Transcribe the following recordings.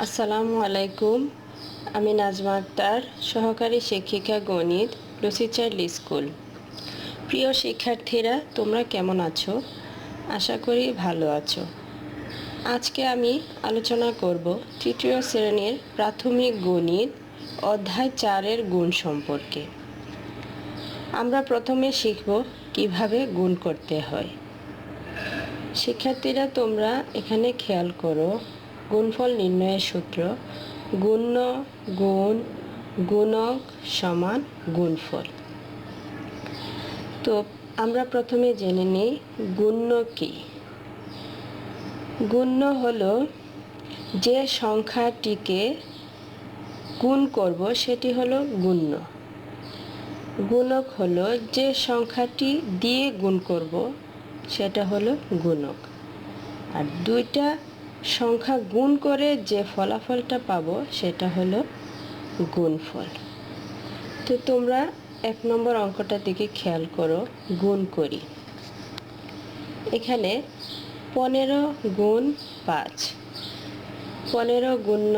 আসসালামু আলাইকুম। আমি নাজমা আক্তার, সহকারী শিক্ষিকা গণিত, লুসি চাইল্ড স্কুল। প্রিয় শিক্ষার্থীরা, তোমরা কেমন আছো? আশা করি ভালো আছো। আজকে আমি আলোচনা করব তৃতীয় শ্রেণীর প্রাথমিক গণিত অধ্যায় 4-এর গুণ সম্পর্কে। আমরা প্রথমে শিখব কিভাবে গুণ করতে হয়। শিক্ষার্থীরা, তোমরা এখানে খেয়াল করো, গুণফল নির্ণয়ের সূত্র গুণ্য গুণ গুণক সমান গুণফল। তো আমরা প্রথমে জেনে নিই গুণ্য কি। গুণ্য হলো যে সংখ্যাটিকে গুণ করব সেটি হলো গুণ্য। গুণক হলো যে সংখ্যাটি দিয়ে গুণ করব সেটা হলো গুণক। আর দুইটা সংখ্যা গুণ করে যে ফলাফলটা পাবো সেটা হলো গুণফল। তো তোমরা 1 নম্বর অঙ্কটার দিকে খেয়াল করো, গুণ করি। এখানে 15 গুণ 5, 15 গুণ্য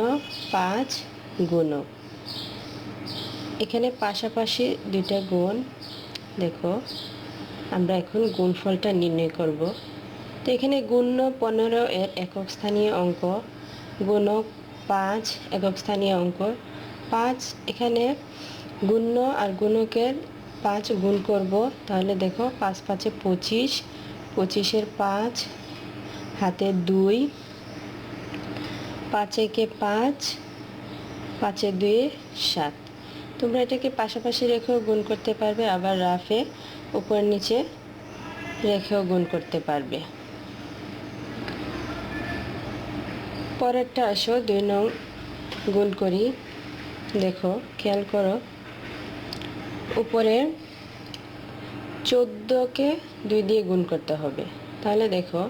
5 গুণক। এখানে পাশাপাশি দুইটা গুণ। দেখো, আমরা এখন গুণফলটা নির্ণয় করব। তো এখানে গুণ্য 15 এর একক স্থানীয় অঙ্ক, গুণক 5 একক স্থানীয় অঙ্ক। 5 এখানে গুণ্য আর গুণকের 5 গুণ করব, তাহলে দেখো 5 5 25, 25-এর 5 হাতে 2, 5 একে 5, 5 2 7। তোমরা এটাকে পাশাপাশি রেখেও গুণ করতে পারবে, আবার রাফে উপর নিচে রেখেও গুণ করতে পারবে। পরেরটা আসো, 2 নং গুণ করি। দেখো, খেয়াল করো, উপরে 14কে 2 দিয়ে গুণ করতে হবে। তাহলে দেখো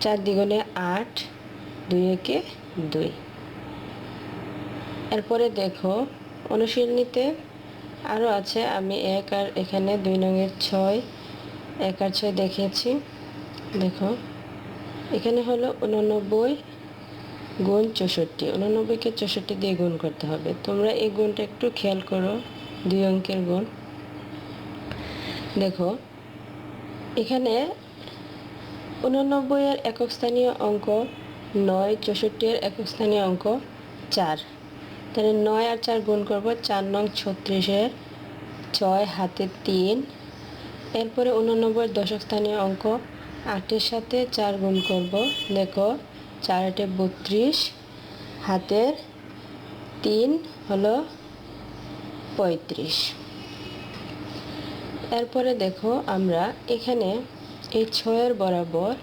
4 দ্বিগুণে 8, 2 একে 2। এরপরে দেখো অনুশীলনীতে আরও আছে, আমি 1 আর এখানে 2 নংয়ের 6, 1 আর 6 দেখিয়েছি। দেখো এখানে হলো 89 গুণ 64, 89কে 64 দিয়ে গুণ করতে হবে। তোমরা এই গুণটা একটু খেয়াল করো, 2 অঙ্কের গুণ। দেখো এখানে 89 এর একক স্থানীয় অঙ্ক 9, 64 এর একক স্থানীয় অঙ্ক 4। তাহলে 9 আর 4 গুণ করব, 4 নং 36-এর 6 হাতে 3। এরপরে 89 এর দশক স্থানীয় অঙ্ক 8-এর সাথে 4 গুণ করব। দেখো 4 8 32, হাতের 3 হলো 35। এরপরে দেখো আমরা এখানে এই 6-এর বরাবর,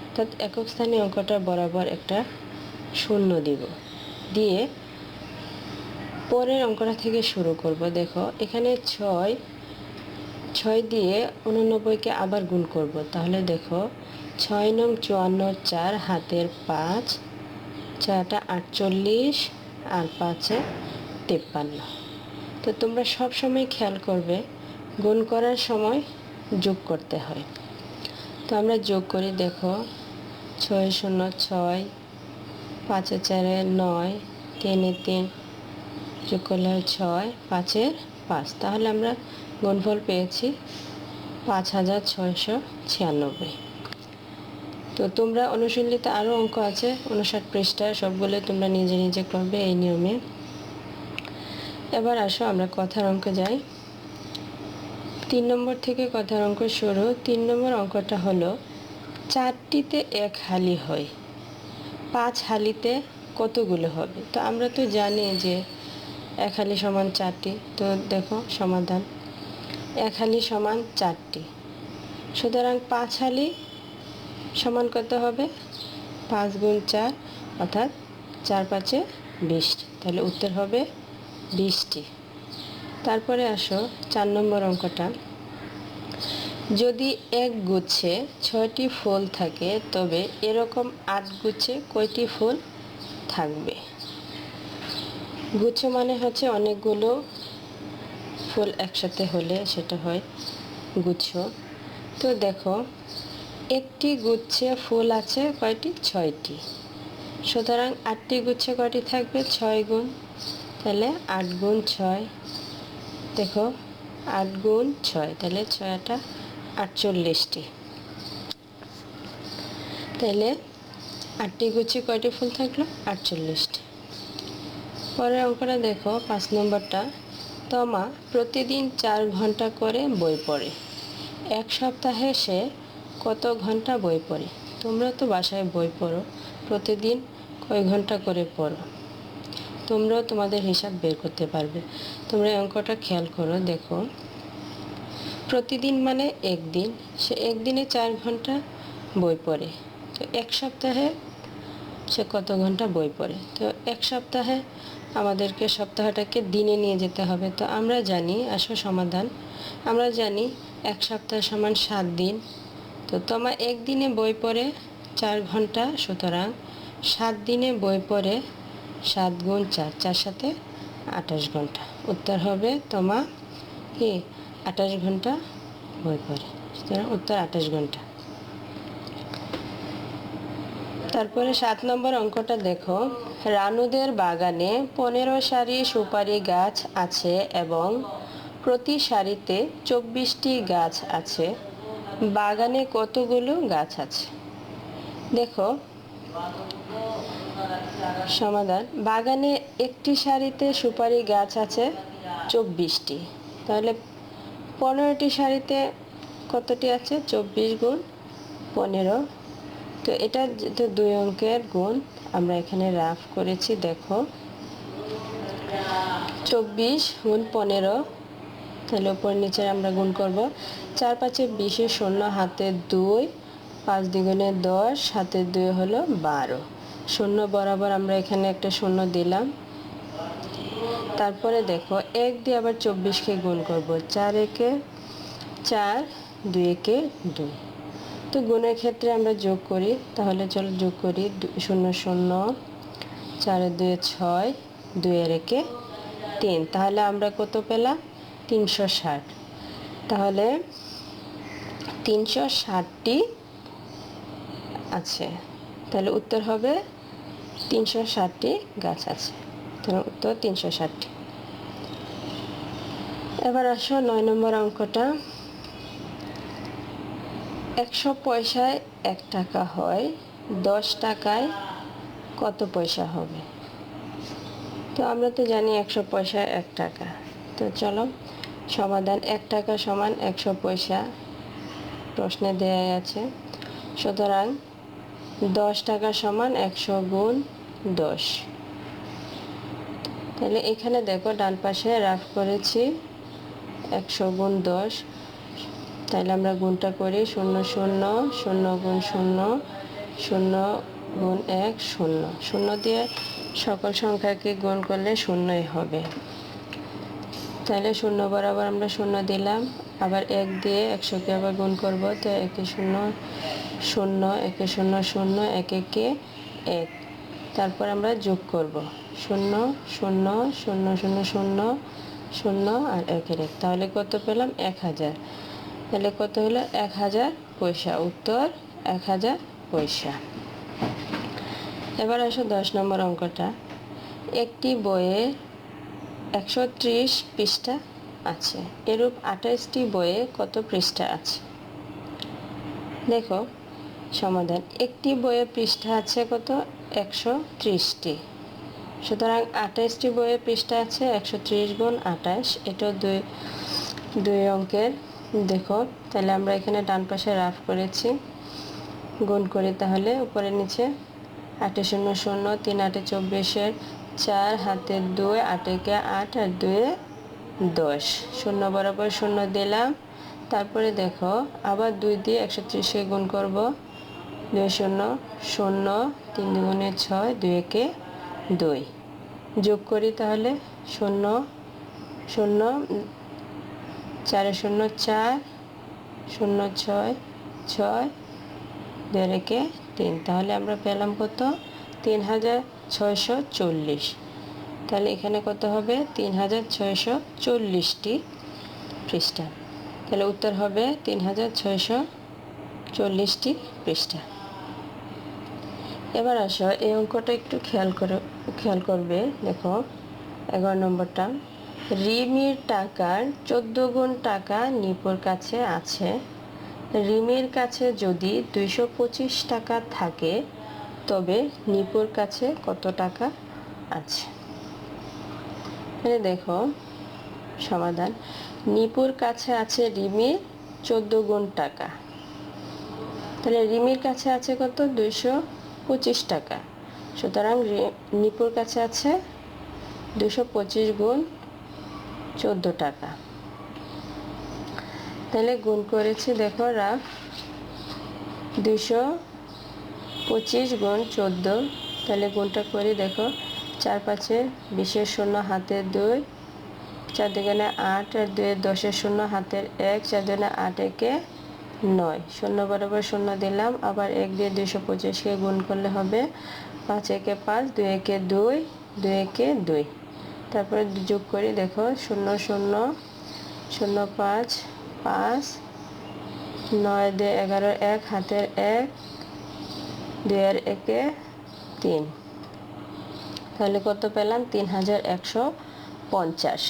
অর্থাৎ একক স্থানীয় অঙ্কটার বরাবর একটা শূন্য দিব, দিয়ে পরের অঙ্কটা থেকে শুরু করব। দেখো এখানে 6 দিয়ে 89কে আবার গুণ করব। তাহলে দেখো 6 নং 54, 4 হাতের 5, 4টা 48 আর 5-এ 53। তো তোমরা সব সময় খেয়াল করবে গুণ করার সময় যোগ করতে হয়। তো আমরা যোগ করি। দেখো 6 0 6, 5 4 9, 3 3 যোগ করলে 6, 5 5। তাহলে আমরা গুণফল পেয়েছি 5696। তো তোমরা অনুশীলনীতে আরও অঙ্ক আছে 59 পৃষ্ঠায়, সবগুলো তোমরা নিজে নিজে করবে এই নিয়মে। এবার আসো আমরা কথার অঙ্কে যাই। 3 নম্বর থেকে কথার অঙ্ক শুরু। 3 নম্বর অঙ্কটা হলো 4টিতে 1 হালি হয়, 5 হালিতে কতগুলো হবে? তো আমরা তো জানি যে 1 হালি সমান 4টি। তো দেখো সমাধান, 1 হালি সমান 4টি, সুতরাং 5 হালি সমান কত হবে? 5 গুণ 4, অর্থাৎ 4 5 20। তাহলে উত্তর হবে 20টি। তারপরে আসো 4 নম্বর অঙ্কটা, যদি এক গুচ্ছে 6টি ফুল থাকে তবে এরকম 8 গুচ্ছে কয়টি ফুল থাকবে? গুচ্ছ মানে হচ্ছে অনেকগুলো ফুল একসাথে হলে সেটা হয় গুচ্ছ। তো দেখো একটি গুচ্ছে ফুল আছে কয়টি? 6টি। সুতরাং 8টি গুচ্ছে কয়টি থাকবে? 6 গুণ। তাহলে 8 গুণ 6, দেখো 8 গুণ 6, তাহলে 6টা 48টি। তাহলে 8টি গুচ্ছে কয়টি ফুল থাকলো? 48টি। পরের অঙ্কটা দেখো 5 নম্বরটা। তমা প্রতিদিন 4 ঘন্টা করে বই পড়ে, এক সপ্তাহে সে কত ঘন্টা বই পড়ে? তোমরা তো বাসায় বই পড়ো, প্রতিদিন কয় ঘন্টা করে পড়ো? তোমরাও তোমাদের হিসাব বের করতে পারবে। তোমরা এই অঙ্কটা খেয়াল করো, দেখো প্রতিদিন মানে একদিন, সে একদিনে 4 ঘন্টা বই পড়ে, তো এক সপ্তাহে সে কত ঘন্টা বই পড়ে? তো এক সপ্তাহে আমাদেরকে সপ্তাহটাকে দিনে নিয়ে যেতে হবে। তো আমরা জানি, আসো সমাধান, আমরা জানি এক সপ্তাহ সমান 7 দিন। তো তোমার একদিনে বই পড়ে 4 ঘন্টা, সুতরাং 7 দিনে বই পড়ে 7 গুণ 4, 4 সাথে 28 ঘন্টা। উত্তর হবে তোমা কি 28 ঘন্টা বই পড়ে, সুতরাং উত্তর 28 ঘন্টা। তারপরে 7 নম্বর অঙ্কটা দেখো। রানুদের বাগানে 15 সারি সুপারি গাছ আছে এবং প্রতি সারিতে 24টি গাছ আছে। বাগানে কতগুলো গাছ আছে? দেখো সমাধান, বাগানে একটি সারিতে সুপারি গাছ আছে 24টি, তাহলে 15টি সারিতে কতটি আছে? 24 গুণ 15। তো এটা যেহেতু 2 অঙ্কের গুণ, আমরা এখানে রাফ করেছি, দেখো 24 গুণ 15, তাহলে উপর নিচে আমরা গুণ করব। 4 5 20, শূন্য হাতে 2, 5 দ্বিগুণে 10, হাতে 2 হলো 12, শূন্য বরাবর আমরা এখানে একটা শূন্য দিলাম। তারপরে দেখো 1 দিয়ে আবার 24কে গুণ করব, 4 একে 4, 2 একে 2। তো গুণের ক্ষেত্রে আমরা যোগ করি, তাহলে চলো যোগ করি। 0 0, 4 2 6, 2 একে 3, তাহলে আমরা কত পেলাম? 360। তাহলে 360টি আছে, তাহলে উত্তর হবে 360টি গাছ আছে, তাহলে উত্তর 360টি। এবার আসো 9 নম্বর অঙ্কটা। 100 পয়সায় 1 টাকা হয়, 10 টাকায় কত পয়সা হবে? তো আমরা তো জানি 100 পয়সায় 1 টাকা। তো চলো সমাধান, 1 টাকা সমান 100 পয়সা প্রশ্নে দেয়া আছে, সুতরাং 10 টাকা সমান 100 গুণ 10। তাহলে এখানে দেখো ডান পাশে রাফ করেছি 100 গুণ 10, তাহলে আমরা গুণটা করি 0 0, 0 গুণ 0, 0 গুণ 1, 0, 0 দিয়ে সকল সংখ্যাকে গুণ করলে শূন্যই হবে। তাহলে 0 বরাবর আমরা 0 দিলাম, আবার 1 দিয়ে 100কে আবার গুণ করব, তো 1 0 0, 1 0 0, 1 1 1, তারপর আমরা যোগ করব 0 0 0 0 0 0 আর 1 1, তাহলে কত পেলাম? 1000। তাহলে কত হলো? 1000 পয়সা, উত্তর 1000 পয়সা। এবার আসো 10 নম্বর অঙ্কটা। একটি বইয়ে 130 পৃষ্ঠা আছে, এরূপ 28টি বইয়ে কত পৃষ্ঠা আছে? দেখো সমাধান, একটি বইয়ে পৃষ্ঠা আছে কত? 130টি, সুতরাং 28টি বইয়ে পৃষ্ঠা আছে 130 গুণ 28, এটাও দুই অঙ্কের। দেখো তাহলে আমরা এখানে ডান পাশে রাফ করেছি, গুণ করি তাহলে উপরে নিচে 8 0 0, 3 8 24, 4 হাতে 2, 8 একে 8 আর 2 10, শূন্য বরাবর শূন্য দিলাম। তারপরে দেখো আবার 2 দিয়ে 130কে গুণ করব, 2 0 0, 3 দুগুণে 6, 2 একে 2, যোগ করি তাহলে 0 0, 4 0 4, 0 6 6, 2 একে 3, তাহলে আমরা পেলাম কত? 3640। তাহলে এখানে কত হবে? 3640টি পৃষ্ঠা, তাহলে উত্তর হবে 3640টি পৃষ্ঠা। এবার আসো এই অঙ্কটা একটু খেয়াল করবে। দেখো 11 নম্বরটা, রিমির টাকার 14 গুণ টাকা নিপুর কাছে আছে। রিমির কাছে যদি 225 টাকা থাকে তবে নিপুর কাছে কত টাকা আছে? দেখো সমাধান, নিপুর কাছে আছে রিমির 14 গুণ টাকা, তাহলে রিমির কাছে আছে কত? 225 টাকা। সুতরাং নিপুর কাছে আছে 225 গুণ 14 টাকা। তাহলে গুণ করেছি, দেখো রাফ 225 গুণ 14, তাহলে গুণটা করি। দেখো 4 5 20 শূন্য হাতের 2, 4 দুগুণে 8 আর 2 10 শূন্য হাতের 1, 4 দুগুণে 8 একে 9, শূন্য বরাবর শূন্য দিলাম, আবার 1 দিয়ে 225কে গুণ করলে হবে 5 একে 5, 2 একে 2, 2 একে 2, তারপরে যোগ করি। দেখো 0 0 0 5 5, 9 দিয়ে 11 1 হাতের 1, 2 আর 1 3, তাহলে কত পেলাম? 3150।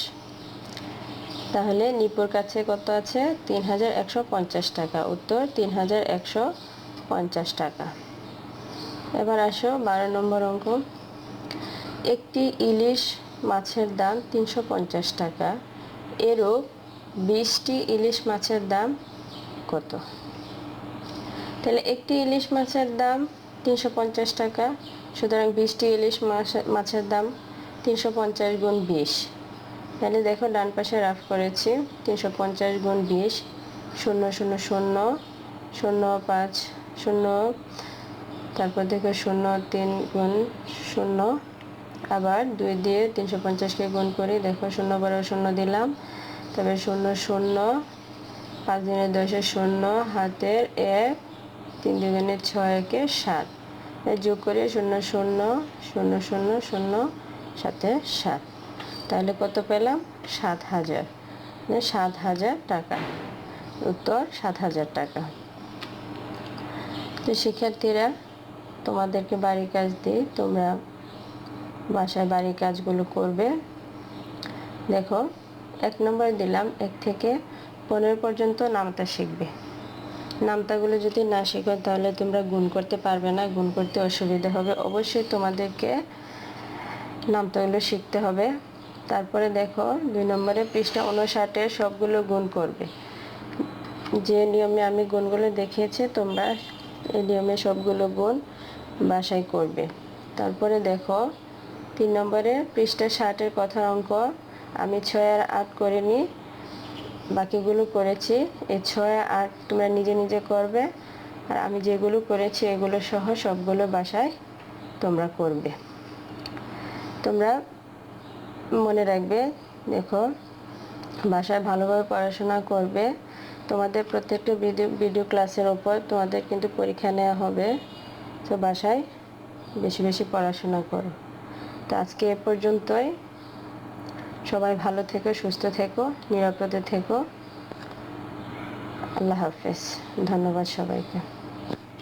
তাহলে নিপুর কাছে কত আছে? 3150 টাকা। উত্তর 3150 টাকা। এবার আসো 12 নম্বর অঙ্ক, একটি ইলিশ মাছের দাম 350 টাকা, এরূপ 20টি ইলিশ মাছের দাম কত? তাহলে একটি ইলিশ মাছের দাম 350 টাকা, সুতরাং 20টি ইলিশ মাছের দাম 350 গুণ 20। তাহলে দেখো ডান পাশে রাফ করেছি, 350 গুণ 20, 0 0 0 0 5 0, তারপর দেখো 0 3 গুণ 0, আবার 2 দিয়ে 350কে গুণ করি। দেখো 0 12 0 দিলাম, তবে 0 0, 5 দিনে 10 0 হাতের 1, 3 দুগুণে 6 একে 7, যোগ করে 0 0 0 0 0 সাথে 7, তাহলে কত পেলাম? 7000, 7000 টাকা। উত্তর 7000 টাকা। তো শিক্ষার্থীরা, তোমাদেরকে বাড়ির কাজ দিই, তোমরা বাসায় বাড়ির কাজগুলো করবে। দেখো 1 নম্বর দিলাম, 1 থেকে 15 পর্যন্ত নামতা শিখবে। নামতাগুলো যদি না শেখো তাহলে তোমরা গুণ করতে পারবে না, গুণ করতে অসুবিধা হবে। অবশ্যই তোমাদেরকে নামতাগুলো শিখতে হবে। তারপরে দেখো 2 নম্বরে পৃষ্ঠা 59 সবগুলো গুণ করবে। যে নিয়মে আমি গুণগুলো দেখিয়েছি তোমরা এই নিয়মে সবগুলো গুণ বাসায় করবে। তারপরে দেখো 3 নম্বরে পৃষ্ঠা 60 কথার অঙ্ক আমি 6 আর 8 করিনি, বাকিগুলো করেছি। এই 6 আর 8 তোমরা নিজে নিজে করবে, আর আমি যেগুলো করেছি এগুলো সহ সবগুলো বাসায় তোমরা করবে। তোমরা মনে রাখবে, দেখো বাসায় ভালোভাবে পড়াশোনা করবে। তোমাদের প্রত্যেকটা ভিডিও ক্লাসের ওপর তোমাদের কিন্তু পরীক্ষা নেওয়া হবে, তো বাসায় বেশি বেশি পড়াশোনা করো। তো আজকে এ পর্যন্তই। সবাই ভালো থেকো, সুস্থ থেকো, নিরাপদে থেকো। আল্লাহ হাফেজ। ধন্যবাদ সবাইকে।